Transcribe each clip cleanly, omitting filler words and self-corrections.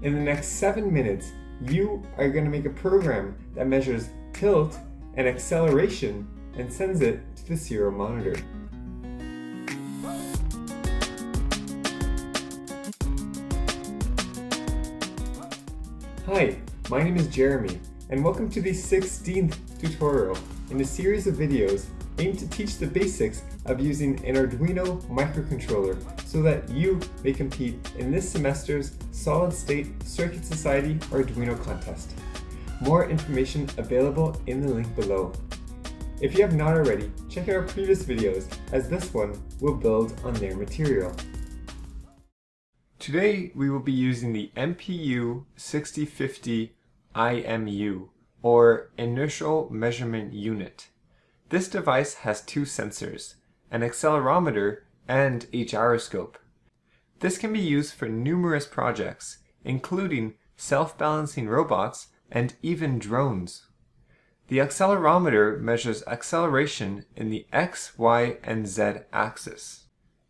In the next 7 minutes, you are going to make a program that measures tilt and acceleration and sends it to the serial monitor. Hi, my name is Jeremy, and welcome to the 16th tutorial in a series of videos aimed to teach the basics of using an Arduino microcontroller so that you may compete in this semester's Solid State Circuit Society Arduino contest. More information available in the link below. If you have not already, check out our previous videos, as this one will build on their material. Today we will be using the MPU 6050 IMU, or Inertial Measurement Unit. This device has two sensors, an accelerometer and a gyroscope. This can be used for numerous projects, including self-balancing robots and even drones. The accelerometer measures acceleration in the X, Y, and Z axis.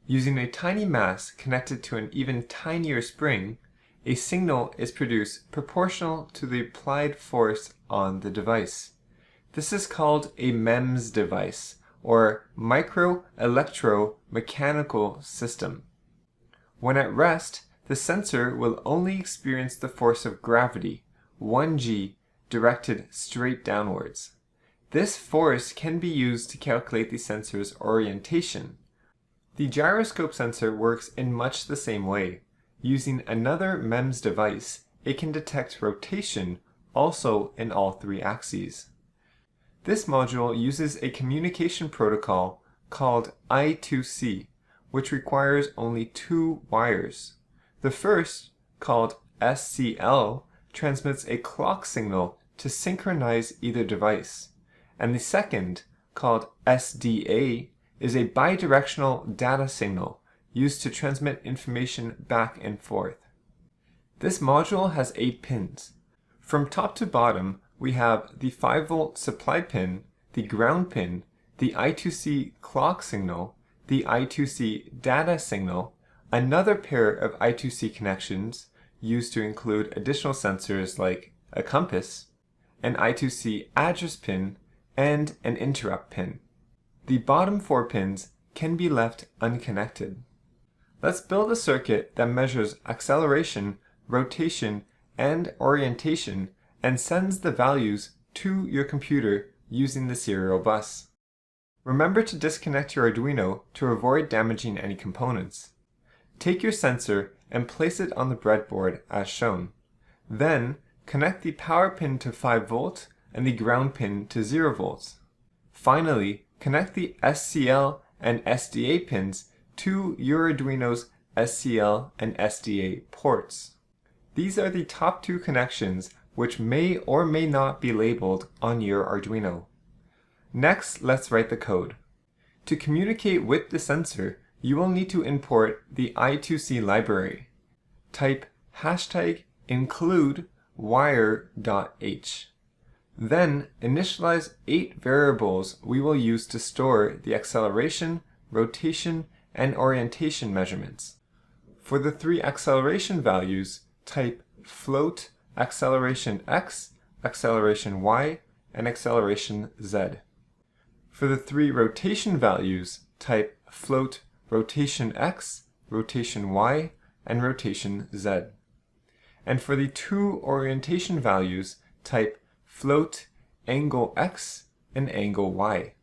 Using a tiny mass connected to an even tinier spring, a signal is produced proportional to the applied force on the device. This is called a MEMS device, or micro-electro-mechanical system. When at rest, the sensor will only experience the force of gravity, 1g, directed straight downwards. This force can be used to calculate the sensor's orientation. The gyroscope sensor works in much the same way. Using another MEMS device, it can detect rotation, also in all three axes. This module uses a communication protocol called I2C, which requires only two wires. The first, called SCL, transmits a clock signal to synchronize either device, and the second, called SDA, is a bidirectional data signal used to transmit information back and forth. This module has 8 pins. From top to bottom, we have the 5-volt supply pin, the ground pin, the I2C clock signal, the I2C data signal, another pair of I2C connections used to include additional sensors like a compass, an I2C address pin, and an interrupt pin. The bottom 4 pins can be left unconnected. Let's build a circuit that measures acceleration, rotation, and orientation and sends the values to your computer using the serial bus. Remember to disconnect your Arduino to avoid damaging any components. Take your sensor and place it on the breadboard as shown. Then, connect the power pin to 5 volt and the ground pin to 0 volts. Finally, connect the SCL and SDA pins to your Arduino's SCL and SDA ports. These are the top 2 connections which may or may not be labeled on your Arduino. Next, let's write the code. To communicate with the sensor, you will need to import the I2C library. Type #include wire.h. Then initialize 8 variables we will use to store the acceleration, rotation, and orientation measurements. For the 3 acceleration values, type float acceleration x, acceleration y, and acceleration z. For the 3 rotation values, type float rotation x, rotation y, and rotation z. And for the 2 orientation values, type float angle x and angle y.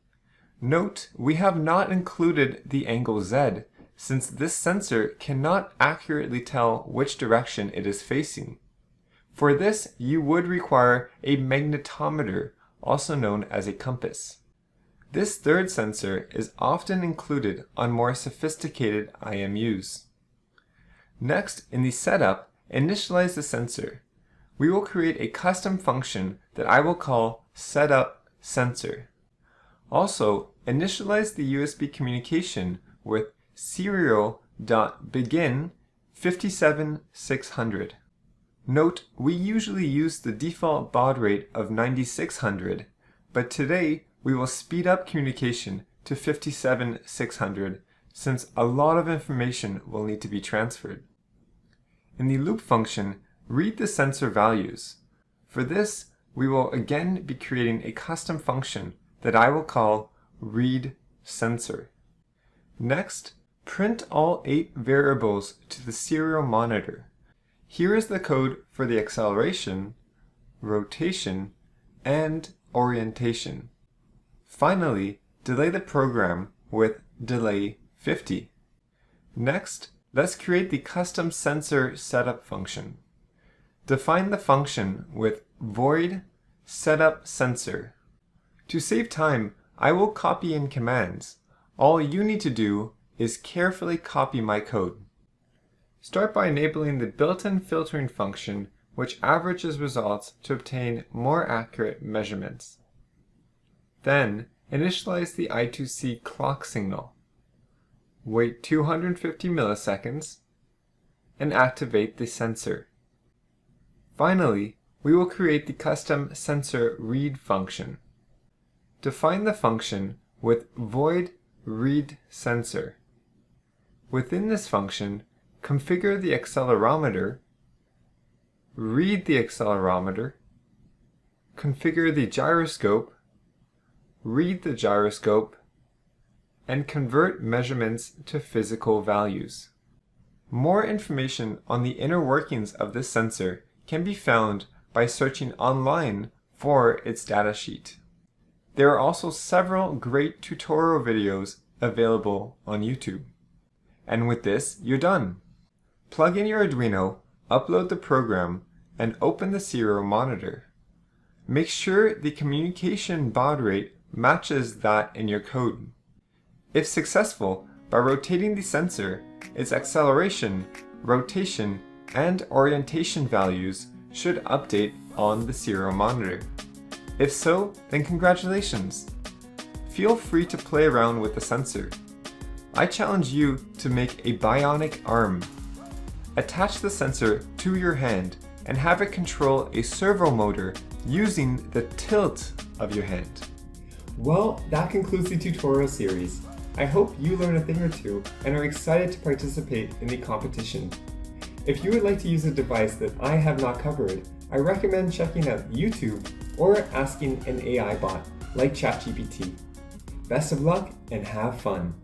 Note, we have not included the angle z, since this sensor cannot accurately tell which direction it is facing. For this, you would require a magnetometer, also known as a compass. This third sensor is often included on more sophisticated IMUs. Next, in the setup, initialize the sensor. We will create a custom function that I will call setupSensor. Also, initialize the USB communication with serial.begin 57600. Note, we usually use the default baud rate of 9600, but today we will speed up communication to 57600 since a lot of information will need to be transferred. In the loop function, read the sensor values. For this, we will again be creating a custom function that I will call readSensor. Next, print all 8 variables to the serial monitor. Here is the code for the acceleration, rotation, and orientation. Finally, delay the program with delay 50. Next, let's create the custom sensor setup function. Define the function with void setup sensor. To save time, I will copy in commands. All you need to do is carefully copy my code. Start by enabling the built-in filtering function, which averages results to obtain more accurate measurements. Then, initialize the I2C clock signal. Wait 250 milliseconds and activate the sensor. Finally, we will create the custom sensor read function. Define the function with void readSensor. Within this function, configure the accelerometer, read the accelerometer, configure the gyroscope, read the gyroscope, and convert measurements to physical values. More information on the inner workings of this sensor can be found by searching online for its datasheet. There are also several great tutorial videos available on YouTube. And with this, you're done. Plug in your Arduino, upload the program, and open the serial monitor. Make sure the communication baud rate matches that in your code. If successful, by rotating the sensor, its acceleration, rotation, and orientation values should update on the serial monitor. If so, then congratulations! Feel free to play around with the sensor. I challenge you to make a bionic arm. Attach the sensor to your hand and have it control a servo motor using the tilt of your hand. Well, that concludes the tutorial series. I hope you learned a thing or two and are excited to participate in the competition. If you would like to use a device that I have not covered, I recommend checking out YouTube or asking an AI bot like ChatGPT. Best of luck and have fun!